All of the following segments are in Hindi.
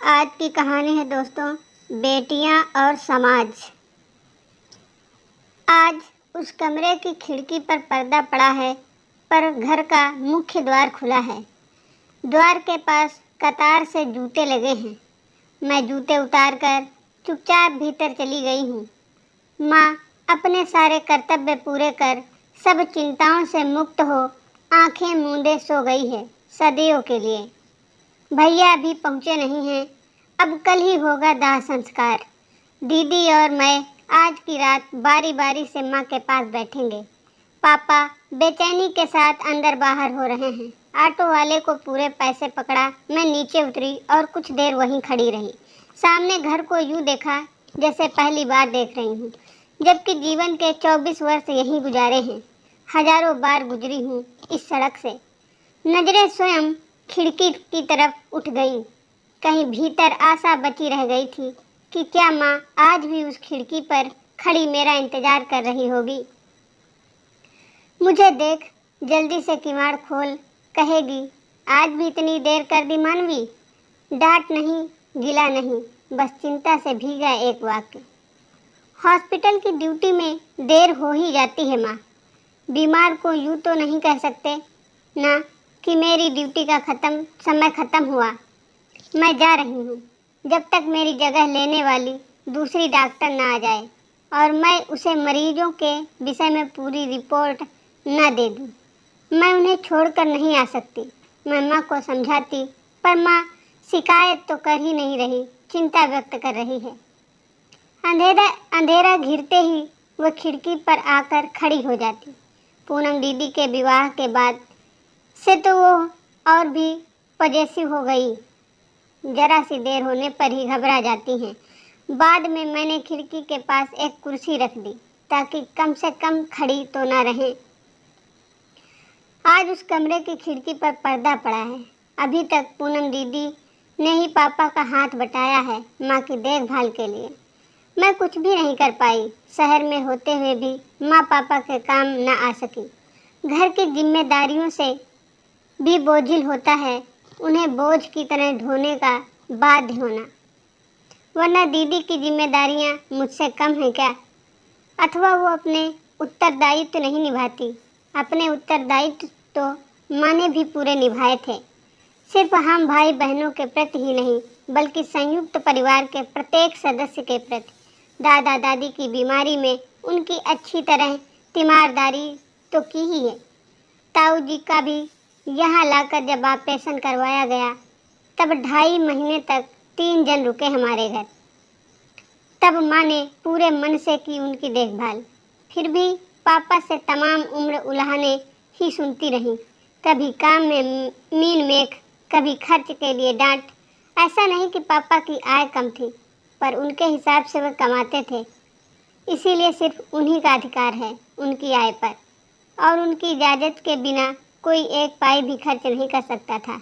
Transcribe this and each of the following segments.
आज की कहानी है दोस्तों, बेटियां और समाज। आज उस कमरे की खिड़की पर पर्दा पड़ा है, पर घर का मुख्य द्वार खुला है। द्वार के पास कतार से जूते लगे हैं। मैं जूते उतारकर चुपचाप भीतर चली गई हूँ। माँ अपने सारे कर्तव्य पूरे कर सब चिंताओं से मुक्त हो आंखें मूंदे सो गई है सदियों के लिए। भैया अभी पहुँचे नहीं हैं। अब कल ही होगा दाह संस्कार। दीदी और मैं आज की रात बारी बारी से माँ के पास बैठेंगे। पापा बेचैनी के साथ अंदर बाहर हो रहे हैं। ऑटो वाले को पूरे पैसे पकड़ा। मैं नीचे उतरी और कुछ देर वहीं खड़ी रही। सामने घर को यूँ देखा जैसे पहली बार देख रही हूँ, जबकि जीवन के 24 वर्ष यहीं गुजारे हैं। हजारों बार गुजरी हूँ इस सड़क से। नजरें स्वयं खिड़की की तरफ उठ गईं। कहीं भीतर आशा बची रह गई थी कि क्या माँ आज भी उस खिड़की पर खड़ी मेरा इंतजार कर रही होगी। मुझे देख जल्दी से किवाड़ खोल कहेगी, आज भी इतनी देर कर दी मानवी। डांट नहीं, गिला नहीं, बस चिंता से भीगा एक वाक्य। हॉस्पिटल की ड्यूटी में देर हो ही जाती है माँ। बीमार को यूँ तो नहीं कह सकते ना कि मेरी ड्यूटी का समय खत्म हुआ। मैं जा रही हूँ जब तक मेरी जगह लेने वाली दूसरी डॉक्टर ना आ जाए और मैं उसे मरीजों के विषय में पूरी रिपोर्ट ना दे दूँ। मैं उन्हें छोड़कर नहीं आ सकती। मैं माँ को समझाती, पर माँ शिकायत तो कर ही नहीं रही, चिंता व्यक्त कर रही है। अंधेरा घिरते ही वह खिड़की पर आकर खड़ी हो जाती। पूनम दीदी के विवाह के बाद से तो वो और भी पजेसिव हो गई। जरा सी देर होने पर ही घबरा जाती हैं। बाद में मैंने खिड़की के पास एक कुर्सी रख दी ताकि कम से कम खड़ी तो ना रहें। आज उस कमरे की खिड़की पर पर्दा पड़ा है। अभी तक पूनम दीदी ने ही पापा का हाथ बटाया है माँ की देखभाल के लिए। मैं कुछ भी नहीं कर पाई। शहर में होते हुए भी माँ पापा के काम न आ सकी। घर की जिम्मेदारियों से भी बोझिल होता है उन्हें बोझ की तरह ढोने का बाध्य होना। वरना दीदी की जिम्मेदारियां मुझसे कम हैं क्या? अथवा वो अपने उत्तरदायित्व नहीं निभाती? अपने उत्तरदायित्व तो माँ ने भी पूरे निभाए थे। सिर्फ हम भाई बहनों के प्रति ही नहीं, बल्कि संयुक्त परिवार के प्रत्येक सदस्य के प्रति। दादा दादी की बीमारी में उनकी अच्छी तरह तीमारदारी तो की ही है। ताऊ जी का भी यहाँ लाकर जब ऑपरेशन करवाया गया, तब 2.5 महीने तक 3 जन रुके हमारे घर। तब माँ ने पूरे मन से की उनकी देखभाल। फिर भी पापा से तमाम उम्र उलाहने ही सुनती रही। कभी काम में मीन मेख, कभी खर्च के लिए डांट। ऐसा नहीं कि पापा की आय कम थी, पर उनके हिसाब से वह कमाते थे, इसीलिए सिर्फ उन्हीं का अधिकार है उनकी आय पर, और उनकी इजाज़त के बिना कोई एक पाई भी खर्च नहीं कर सकता था।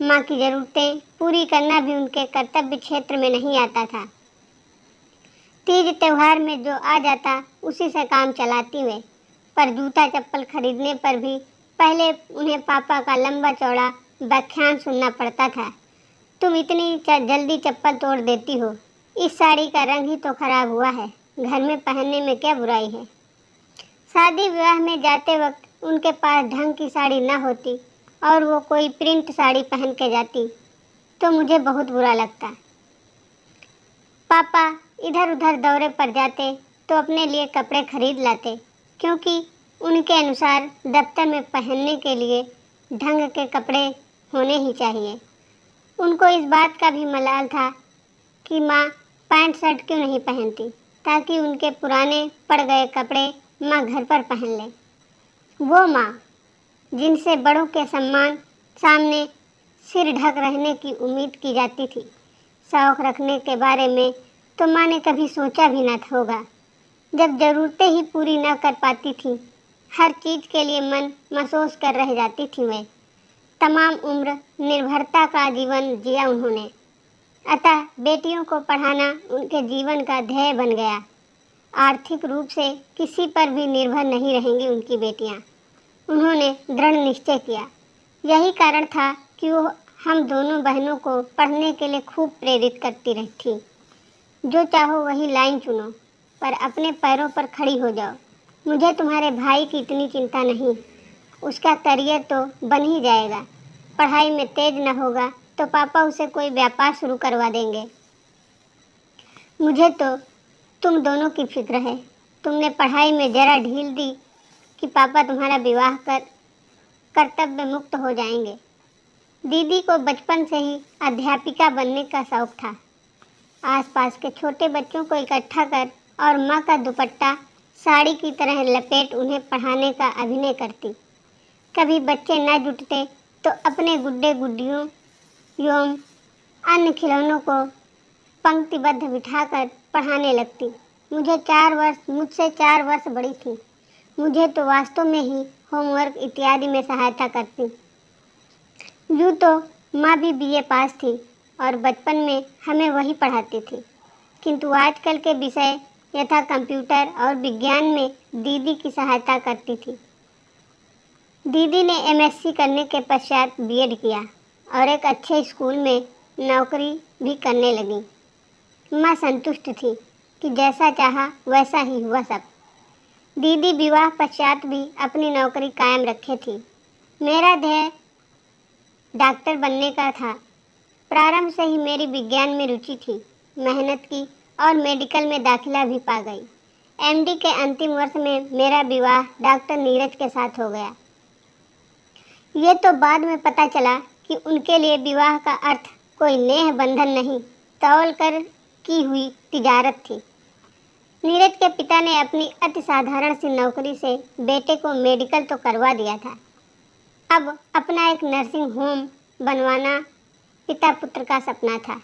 माँ की ज़रूरतें पूरी करना भी उनके कर्तव्य क्षेत्र में नहीं आता था। तीज त्यौहार में जो आ जाता उसी से काम चलाती वे, पर जूता चप्पल खरीदने पर भी पहले उन्हें पापा का लंबा चौड़ा व्याख्यान सुनना पड़ता था। तुम इतनी जल्दी चप्पल तोड़ देती हो, इस साड़ी का रंग ही तो खराब हुआ है, घर में पहनने में क्या बुराई है। शादी विवाह में जाते वक्त उनके पास ढंग की साड़ी न होती और वो कोई प्रिंट साड़ी पहन के जाती तो मुझे बहुत बुरा लगता। पापा इधर उधर दौरे पर जाते तो अपने लिए कपड़े खरीद लाते, क्योंकि उनके अनुसार दफ्तर में पहनने के लिए ढंग के कपड़े होने ही चाहिए। उनको इस बात का भी मलाल था कि माँ पैंट शर्ट क्यों नहीं पहनती, ताकि उनके पुराने पड़ गए कपड़े माँ घर पर पहन ले। वो माँ जिनसे बड़ों के सम्मान सामने सिर ढक रहने की उम्मीद की जाती थी, शौक रखने के बारे में तो माँ ने कभी सोचा भी न होगा। जब ज़रूरतें ही पूरी न कर पाती थी, हर चीज़ के लिए मन महसूस कर रह जाती थी मैं। तमाम उम्र निर्भरता का जीवन जिया उन्होंने, अतः बेटियों को पढ़ाना उनके जीवन का ध्येय बन गया। आर्थिक रूप से किसी पर भी निर्भर नहीं रहेंगी उनकी बेटियां, उन्होंने दृढ़ निश्चय किया। यही कारण था कि वो हम दोनों बहनों को पढ़ने के लिए खूब प्रेरित करती रही थी। जो चाहो वही लाइन चुनो, पर अपने पैरों पर खड़ी हो जाओ। मुझे तुम्हारे भाई की इतनी चिंता नहीं, उसका करियर तो बन ही जाएगा। पढ़ाई में तेज न होगा तो पापा उसे कोई व्यापार शुरू करवा देंगे। मुझे तो तुम दोनों की फिक्र है। तुमने पढ़ाई में जरा ढील दी कि पापा तुम्हारा विवाह कर कर्तव्य मुक्त हो जाएंगे। दीदी को बचपन से ही अध्यापिका बनने का शौक था। आसपास के छोटे बच्चों को इकट्ठा कर और माँ का दुपट्टा साड़ी की तरह लपेट उन्हें पढ़ाने का अभिनय करती। कभी बच्चे न जुटते तो अपने गुड्डे गुड्डियों एवं अन्य खिलौनों को पंक्तिबद्ध बिठाकर पढ़ाने लगती। मुझसे 4 वर्ष बड़ी थी। मुझे तो वास्तव में ही होमवर्क इत्यादि में सहायता करती। यूँ तो माँ भी बीए पास थी और बचपन में हमें वही पढ़ाती थी, किंतु आजकल के विषय यथा कंप्यूटर और विज्ञान में दीदी की सहायता करती थी। दीदी ने एमएससी करने के पश्चात बीएड किया और एक अच्छे स्कूल में नौकरी भी करने लगी। माँ संतुष्ट थी कि जैसा चाहा वैसा ही हुआ सब। दीदी विवाह पश्चात भी अपनी नौकरी कायम रखे थी। मेरा ध्येय डॉक्टर बनने का था। प्रारंभ से ही मेरी विज्ञान में रुचि थी। मेहनत की और मेडिकल में दाखिला भी पा गई। एमडी के अंतिम वर्ष में मेरा विवाह डॉक्टर नीरज के साथ हो गया। ये तो बाद में पता चला कि उनके लिए विवाह का अर्थ कोई नेह बंधन नहीं, तौल कर की हुई तिजारत थी। नीरज के पिता ने अपनी अति साधारण सी नौकरी से बेटे को मेडिकल तो करवा दिया था। अब अपना एक नर्सिंग होम बनवाना पिता पुत्र का सपना था,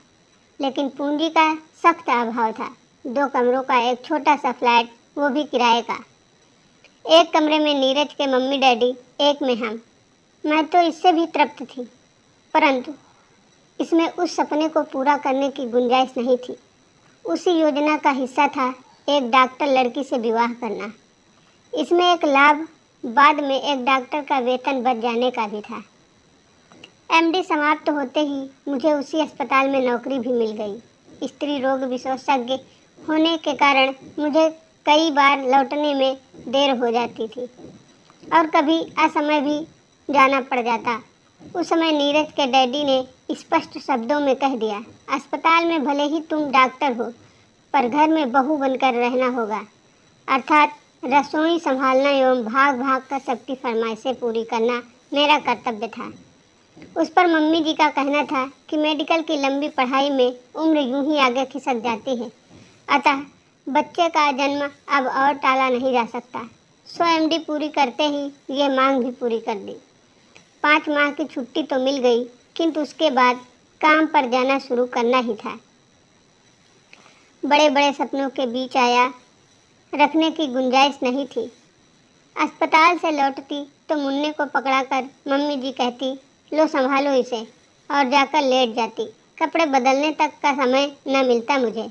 लेकिन पूंजी का सख्त अभाव था। 2 कमरों का एक छोटा सा फ्लैट, वो भी किराए का। एक कमरे में नीरज के मम्मी डैडी, एक में हम। मैं तो इससे भी तृप्त थी, परंतु इसमें उस सपने को पूरा करने की गुंजाइश नहीं थी। उसी योजना का हिस्सा था एक डॉक्टर लड़की से विवाह करना। इसमें एक लाभ बाद में एक डॉक्टर का वेतन बच जाने का भी था। एमडी समाप्त होते ही मुझे उसी अस्पताल में नौकरी भी मिल गई। स्त्री रोग विशेषज्ञ होने के कारण मुझे कई बार लौटने में देर हो जाती थी और कभी असमय भी जाना पड़ जाता। उस समय नीरज के डैडी ने स्पष्ट शब्दों में कह दिया, अस्पताल में भले ही तुम डॉक्टर हो, पर घर में बहू बनकर रहना होगा, अर्थात रसोई संभालना एवं भाग भाग कर सबकी फरमाइशें पूरी करना मेरा कर्तव्य था। उस पर मम्मी जी का कहना था कि मेडिकल की लंबी पढ़ाई में उम्र यूं ही आगे खिसक जाती है, अतः बच्चे का जन्म अब और टाला नहीं जा सकता। सो एमडी पूरी करते ही ये मांग भी पूरी कर दी। 5 माह की छुट्टी तो मिल गई, किंतु उसके बाद काम पर जाना शुरू करना ही था। बड़े बड़े सपनों के बीच आया, रखने की गुंजाइश नहीं थी। अस्पताल से लौटती तो मुन्ने को पकड़ाकर मम्मी जी कहती, लो संभालो इसे, और जाकर लेट जाती। कपड़े बदलने तक का समय न मिलता मुझे।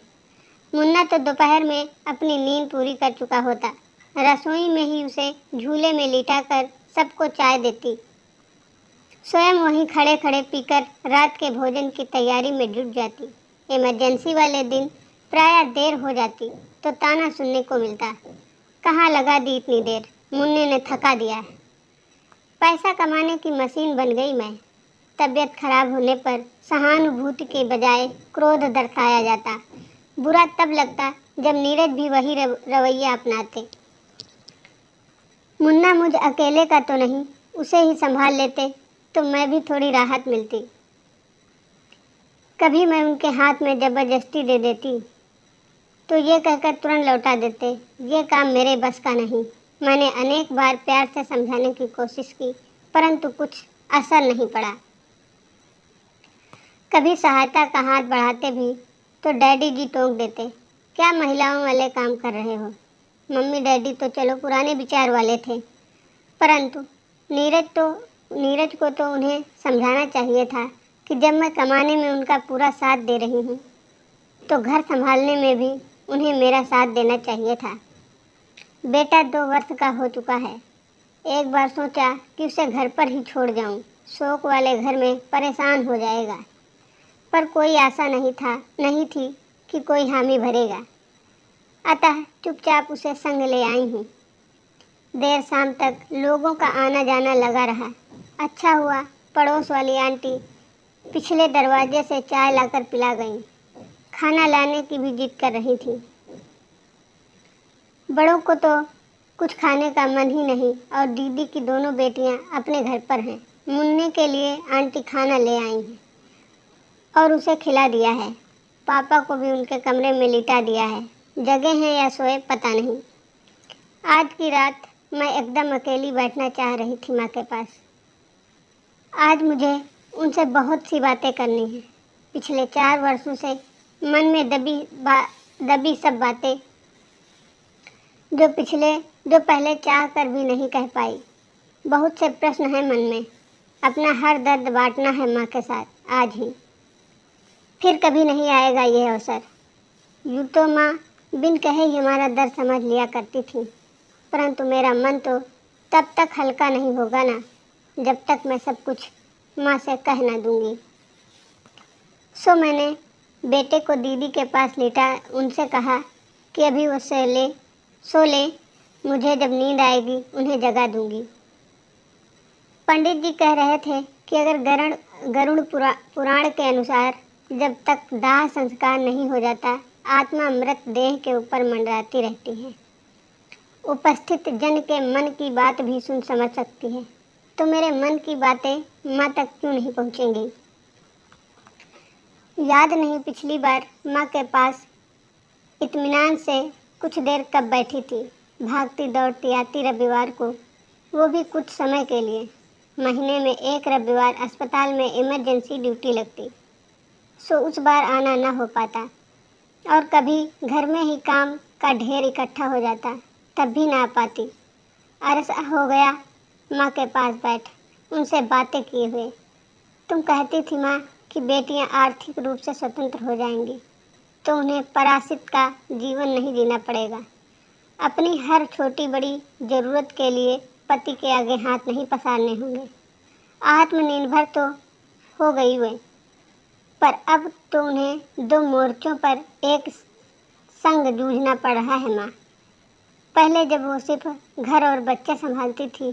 मुन्ना तो दोपहर में अपनी नींद पूरी कर चुका होता। रसोई में ही उसे झूले में लिटाकर सबको चाय देती। स्वयं वहीं खड़े खड़े पीकर रात के भोजन की तैयारी में जुट जाती। इमरजेंसी वाले दिन प्रायः देर हो जाती तो ताना सुनने को मिलता, कहाँ लगा दी इतनी देर, मुन्ने ने थका दिया। पैसा कमाने की मशीन बन गई मैं। तबीयत खराब होने पर सहानुभूति के बजाय क्रोध दर्शाया जाता। बुरा तब लगता जब नीरज भी वही रवैया अपनाते। मुन्ना मुझ अकेले का तो नहीं, उसे ही संभाल लेते तो मैं भी थोड़ी राहत मिलती। कभी मैं उनके हाथ में ज़बरदस्ती दे देती तो ये कहकर तुरंत लौटा देते, ये काम मेरे बस का नहीं। मैंने अनेक बार प्यार से समझाने की कोशिश की, परंतु कुछ असर नहीं पड़ा। कभी सहायता का हाथ बढ़ाते भी तो डैडी जी टोक देते, क्या महिलाओं वाले काम कर रहे हो। मम्मी डैडी तो चलो पुराने विचार वाले थे, परंतु नीरज को तो उन्हें समझाना चाहिए था कि जब मैं कमाने में उनका पूरा साथ दे रही हूँ तो घर संभालने में भी उन्हें मेरा साथ देना चाहिए था। बेटा 2 वर्ष का हो चुका है। एक बार सोचा कि उसे घर पर ही छोड़ जाऊं, शौक वाले घर में परेशान हो जाएगा। पर कोई आशा नहीं थी कि कोई हामी भरेगा। अतः चुपचाप उसे संग ले आई हूँ। देर शाम तक लोगों का आना जाना लगा रहा। अच्छा हुआ पड़ोस वाली आंटी पिछले दरवाजे से चाय लाकर पिला गई। खाना लाने की भी जिद कर रही थी। बड़ों को तो कुछ खाने का मन ही नहीं और दीदी की दोनों बेटियां अपने घर पर हैं। मुन्ने के लिए आंटी खाना ले आई हैं और उसे खिला दिया है। पापा को भी उनके कमरे में लिटा दिया है। जगे हैं या सोए पता नहीं। आज की रात मैं एकदम अकेली बैठना चाह रही थी माँ के पास। आज मुझे उनसे बहुत सी बातें करनी हैं। पिछले 4 वर्षों से मन में दबी सब बातें जो पहले चाह कर भी नहीं कह पाई। बहुत से प्रश्न हैं मन में। अपना हर दर्द बांटना है माँ के साथ आज ही। फिर कभी नहीं आएगा यह अवसर। यूँ तो माँ बिन कहे ही हमारा दर्द समझ लिया करती थी, परंतु मेरा मन तो तब तक हल्का नहीं होगा ना जब तक मैं सब कुछ माँ से कह ना दूँगी। सो मैंने बेटे को दीदी के पास लेटा उनसे कहा कि अभी वो सो ले, मुझे जब नींद आएगी उन्हें जगा दूँगी। पंडित जी कह रहे थे कि अगर गरुड़ पुराण के अनुसार जब तक दाह संस्कार नहीं हो जाता आत्मा मृत देह के ऊपर मंडराती रहती है। उपस्थित जन के मन की बात भी सुन समझ सकती है, तो मेरे मन की बातें माँ तक क्यों नहीं पहुँचेंगी। याद नहीं पिछली बार माँ के पास इत्मीनान से कुछ देर कब बैठी थी। भागती दौड़ती आती रविवार को, वो भी कुछ समय के लिए। महीने में एक रविवार अस्पताल में इमरजेंसी ड्यूटी लगती, सो उस बार आना न हो पाता। और कभी घर में ही काम का ढेर इकट्ठा हो जाता, तब भी ना आ पाती। अरसा हो गया माँ के पास बैठ उनसे बातें किए हुए। तुम कहती थी माँ कि बेटियाँ आर्थिक रूप से स्वतंत्र हो जाएंगी तो उन्हें परासित का जीवन नहीं जीना पड़ेगा। अपनी हर छोटी बड़ी ज़रूरत के लिए पति के आगे हाथ नहीं पसारने होंगे। आत्मनिर्भर तो हो गई वे, पर अब तो उन्हें 2 मोर्चों पर एक संग जूझना पड़ रहा है माँ। पहले जब वो सिर्फ घर और बच्चे संभालती थी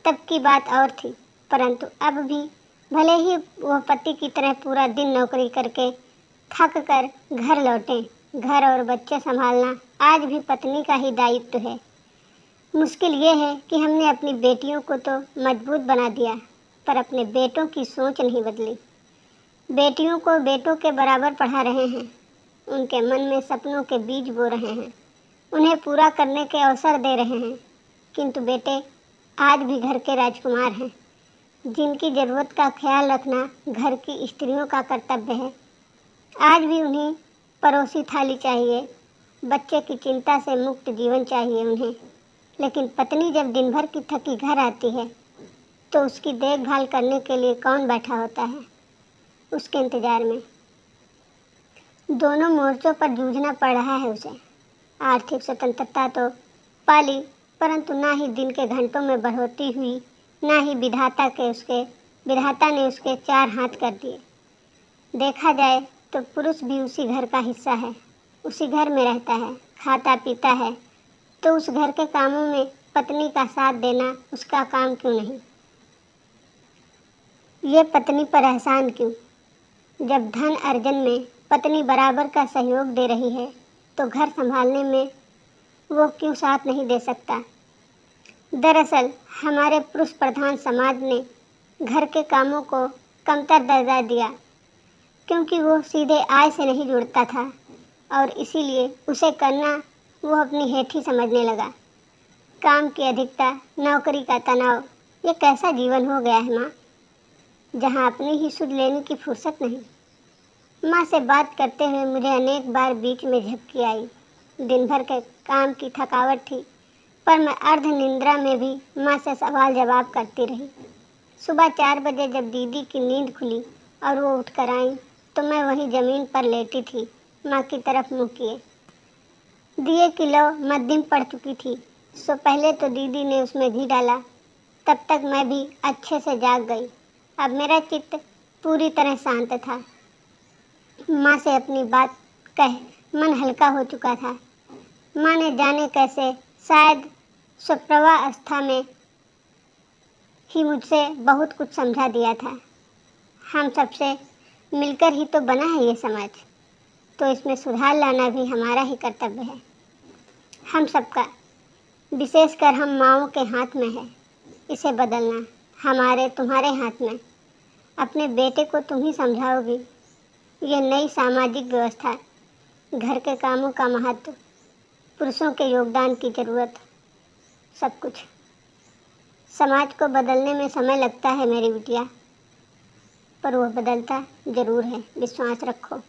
तब की बात और थी, परंतु अब भी भले ही वह पति की तरह पूरा दिन नौकरी करके थक कर घर लौटें, घर और बच्चे संभालना आज भी पत्नी का ही दायित्व है। मुश्किल ये है कि हमने अपनी बेटियों को तो मजबूत बना दिया, पर अपने बेटों की सोच नहीं बदली। बेटियों को बेटों के बराबर पढ़ा रहे हैं, उनके मन में सपनों के बीज बो रहे हैं, उन्हें पूरा करने के अवसर दे रहे हैं, किंतु बेटे आज भी घर के राजकुमार हैं, जिनकी ज़रूरत का ख्याल रखना घर की स्त्रियों का कर्तव्य है। आज भी उन्हें परोसी थाली चाहिए, बच्चे की चिंता से मुक्त जीवन चाहिए उन्हें। लेकिन पत्नी जब दिन भर की थकी घर आती है तो उसकी देखभाल करने के लिए कौन बैठा होता है उसके इंतज़ार में। दोनों मोर्चों पर जूझना पड़ रहा है उसे। आर्थिक स्वतंत्रता तो पाली, परंतु ना ही दिन के घंटों में बढ़ोतरी हुई, ना ही विधाता ने उसके 4 हाथ कर दिए। देखा जाए तो पुरुष भी उसी घर का हिस्सा है, उसी घर में रहता है, खाता पीता है, तो उस घर के कामों में पत्नी का साथ देना उसका काम क्यों नहीं। ये पत्नी पर एहसान क्यों। जब धन अर्जन में पत्नी बराबर का सहयोग दे रही है तो घर संभालने में वो क्यों साथ नहीं दे सकता। दरअसल हमारे पुरुष प्रधान समाज ने घर के कामों को कमतर दर्जा दिया, क्योंकि वो सीधे आय से नहीं जुड़ता था और इसीलिए उसे करना वो अपनी हेठी समझने लगा। काम की अधिकता, नौकरी का तनाव, ये कैसा जीवन हो गया है माँ, जहाँ अपनी ही सुध लेने की फुर्सत नहीं। माँ से बात करते हुए मुझे अनेक बार बीच में झपकी आई। दिन भर के काम की थकावट थी, पर मैं अर्ध निंद्रा में भी माँ से सवाल जवाब करती रही। सुबह 4 बजे जब दीदी की नींद खुली और वो उठकर आई तो मैं वहीं ज़मीन पर लेटी थी, माँ की तरफ मुँह किए। दिए की लौ मध्यम पड़ चुकी थी, सो पहले तो दीदी ने उसमें घी डाला, तब तक मैं भी अच्छे से जाग गई। अब मेरा चित्त पूरी तरह शांत था। माँ से अपनी बात कह मन हल्का हो चुका था। माँ ने जाने कैसे, शायद स्वप्रभावस्था में ही मुझसे बहुत कुछ समझा दिया था। हम सबसे मिलकर ही तो बना है ये समाज, तो इसमें सुधार लाना भी हमारा ही कर्तव्य है, हम सबका। विशेषकर हम माँओं के हाथ में है इसे बदलना, हमारे तुम्हारे हाथ में। अपने बेटे को तुम ही समझाओगी। ये नई सामाजिक व्यवस्था, घर के कामों का महत्व, पुरुषों के योगदान की ज़रूरत, सब कुछ। समाज को बदलने में समय लगता है मेरी बिटिया, पर वह बदलता ज़रूर है, विश्वास रखो।